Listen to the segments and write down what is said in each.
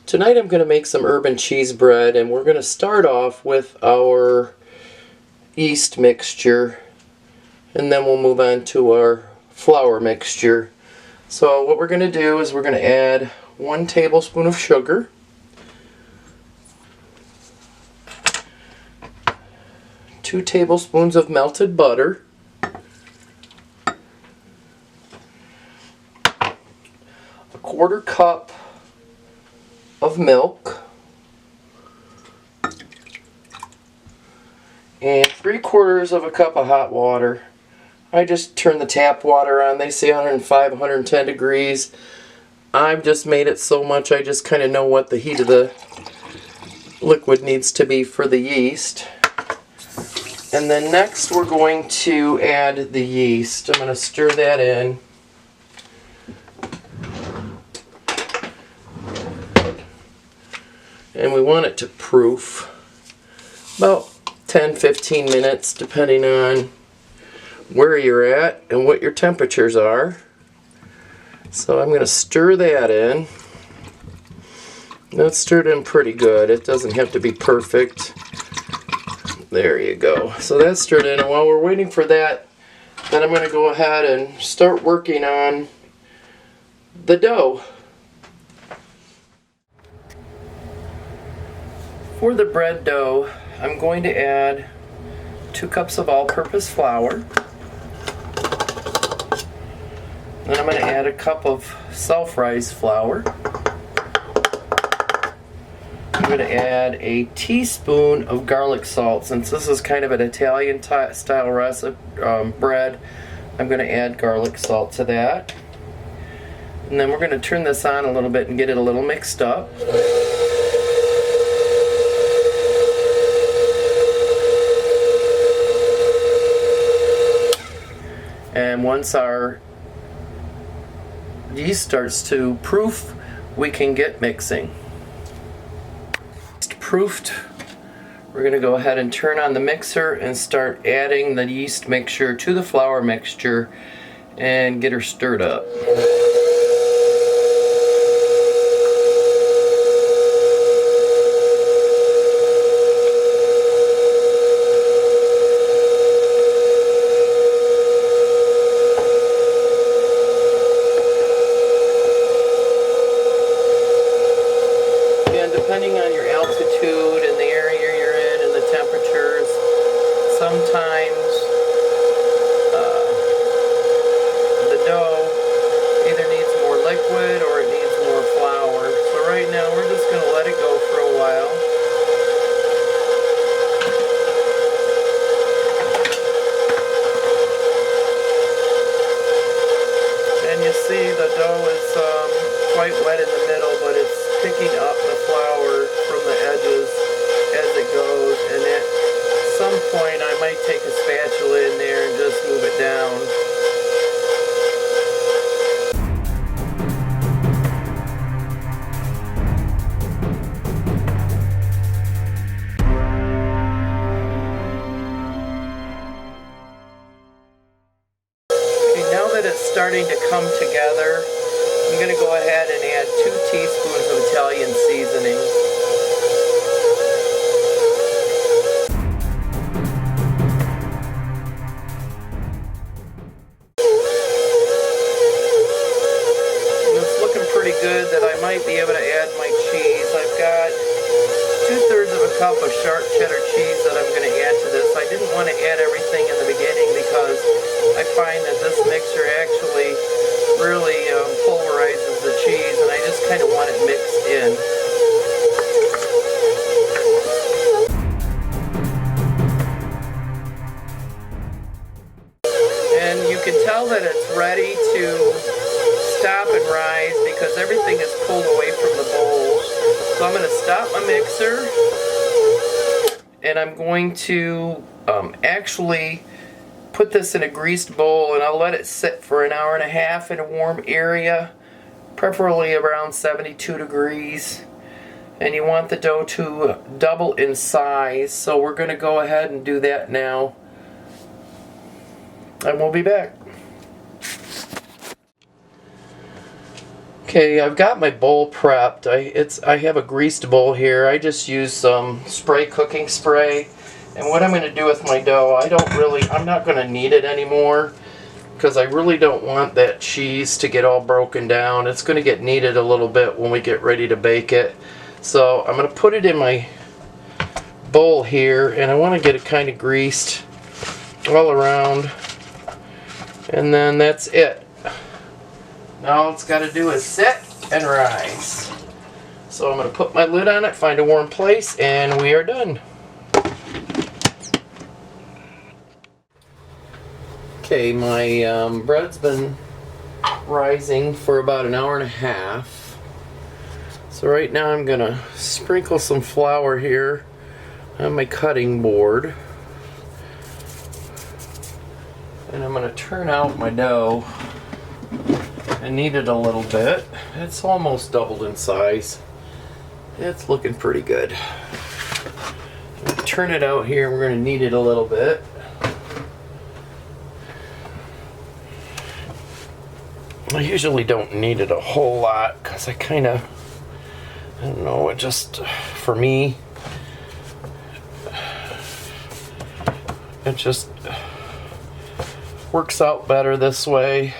Tonight I'm going to make some urban cheese bread, and we're going to start off with our yeast mixture, and then we'll move on to our flour mixture. So what we're going to do is we're going to add 1 tablespoon of sugar, 2 tablespoons of melted butter, a 1/4 cup of milk, and 3/4 of a cup of hot water. I just turn the tap water on. They say 105, 110 degrees. I've just made it so much I just kind of know what the heat of the liquid needs to be for the yeast. And then next we're going to add the yeast. I'm going to stir that in. And we want it to proof about 10-15 minutes depending on where you're at and what your temperatures are. So I'm going to stir that in. That's stirred in pretty good. It doesn't have to be perfect. There you go. So that's stirred in, and while we're waiting for that, then I'm going to go ahead and start working on the dough. For the bread dough, I'm going to add 2 cups of all-purpose flour. Then I'm going to add a cup of self-raised flour. I'm going to add a teaspoon of garlic salt. Since this is kind of an Italian style recipe bread, I'm going to add garlic salt to that. And then we're going to turn this on a little bit and get it a little mixed up. And once our yeast starts to proof, we can get mixing. Proofed, we're going to go ahead and turn on the mixer and start adding the yeast mixture to the flour mixture and get her stirred up. Depending on your altitude and the area you're in and the temperatures, sometimes the dough either needs more liquid or it needs more flour. So right now we're just going to let it go for a while. And you see the dough is quite wet in the middle, but it's picking up the flour from the edges as it goes, and at some point I might take a spatula in there and just move it down. Okay, now that it's starting to come together, I'm going to go ahead and add 2 teaspoons of Italian seasoning. And it's looking pretty good that I might be able to add my cheese. I've got 2/3 of a cup of sharp cheddar cheese that I'm going to add to this. I didn't want to add everything in the beginning because I find that this mixture actually really pulverizes the cheese, and I just kind of want it mixed in. And you can tell that it's ready to stop and rise because everything is pulled away from the bowl. So I'm going to stop my mixer, and I'm going to actually put this in a greased bowl, and I'll let it sit for an hour and a half in a warm area, preferably around 72 degrees. And you want the dough to double in size, so we're going to go ahead and do that now, and we'll be back. Okay, I've got my bowl prepped. I have a greased bowl here. I just use some cooking spray. And what I'm going to do with my dough, I'm not going to knead it anymore because I really don't want that cheese to get all broken down. It's going to get kneaded a little bit when we get ready to bake it. So I'm going to put it in my bowl here, and I want to get it kind of greased all around. And then that's it. Now all it's got to do is sit and rise. So I'm going to put my lid on it, find a warm place, and we are done. Okay, my bread's been rising for about an hour and a half. So right now I'm going to sprinkle some flour here on my cutting board. And I'm going to turn out my dough and knead it a little bit. It's almost doubled in size. It's looking pretty good. Turn it out here, we're going to knead it a little bit. I usually don't knead it a whole lot because I don't know, it just, for me, it just works out better this way.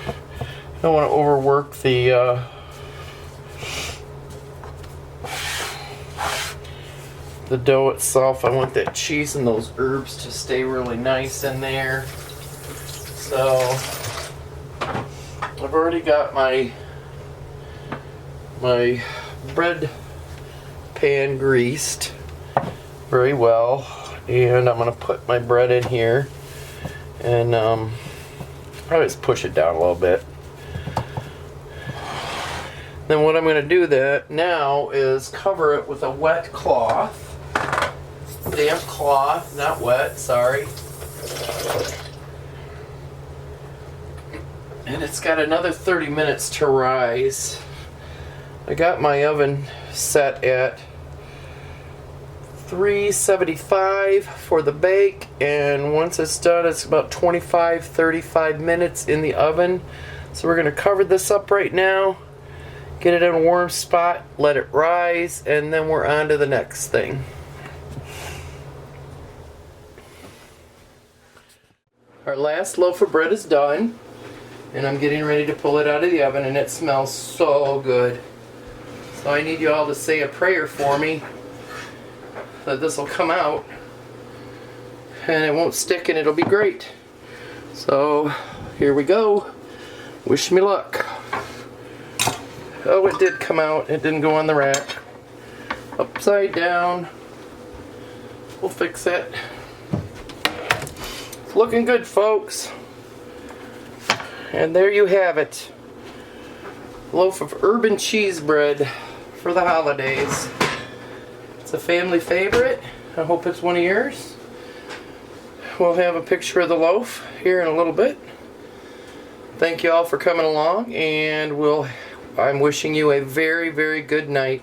I don't want to overwork the dough itself. I want that cheese and those herbs to stay really nice in there. So I've already got my bread pan greased very well, and I'm going to put my bread in here and probably just push it down a little bit. Then what I'm going to do now is cover it with a wet cloth. Damp cloth, not wet, sorry. And it's got another 30 minutes to rise. I got my oven set at 375 for the bake, and once it's done, it's about 25-35 minutes in the oven. So we're going to cover this up right now, get it in a warm spot, let it rise, and then we're on to the next thing. Our last loaf of bread is done, and I'm getting ready to pull it out of the oven, and it smells so good. So I need you all to say a prayer for me that this will come out and it won't stick and it'll be great. So here we go. Wish me luck. Oh, it did come out. It didn't go on the rack. Upside down. We'll fix it. It's looking good, folks. And there you have it. Loaf of urban cheese bread for the holidays. It's a family favorite. I hope it's one of yours. We'll have a picture of the loaf here in a little bit. Thank you all for coming along, and I'm wishing you a very, very good night.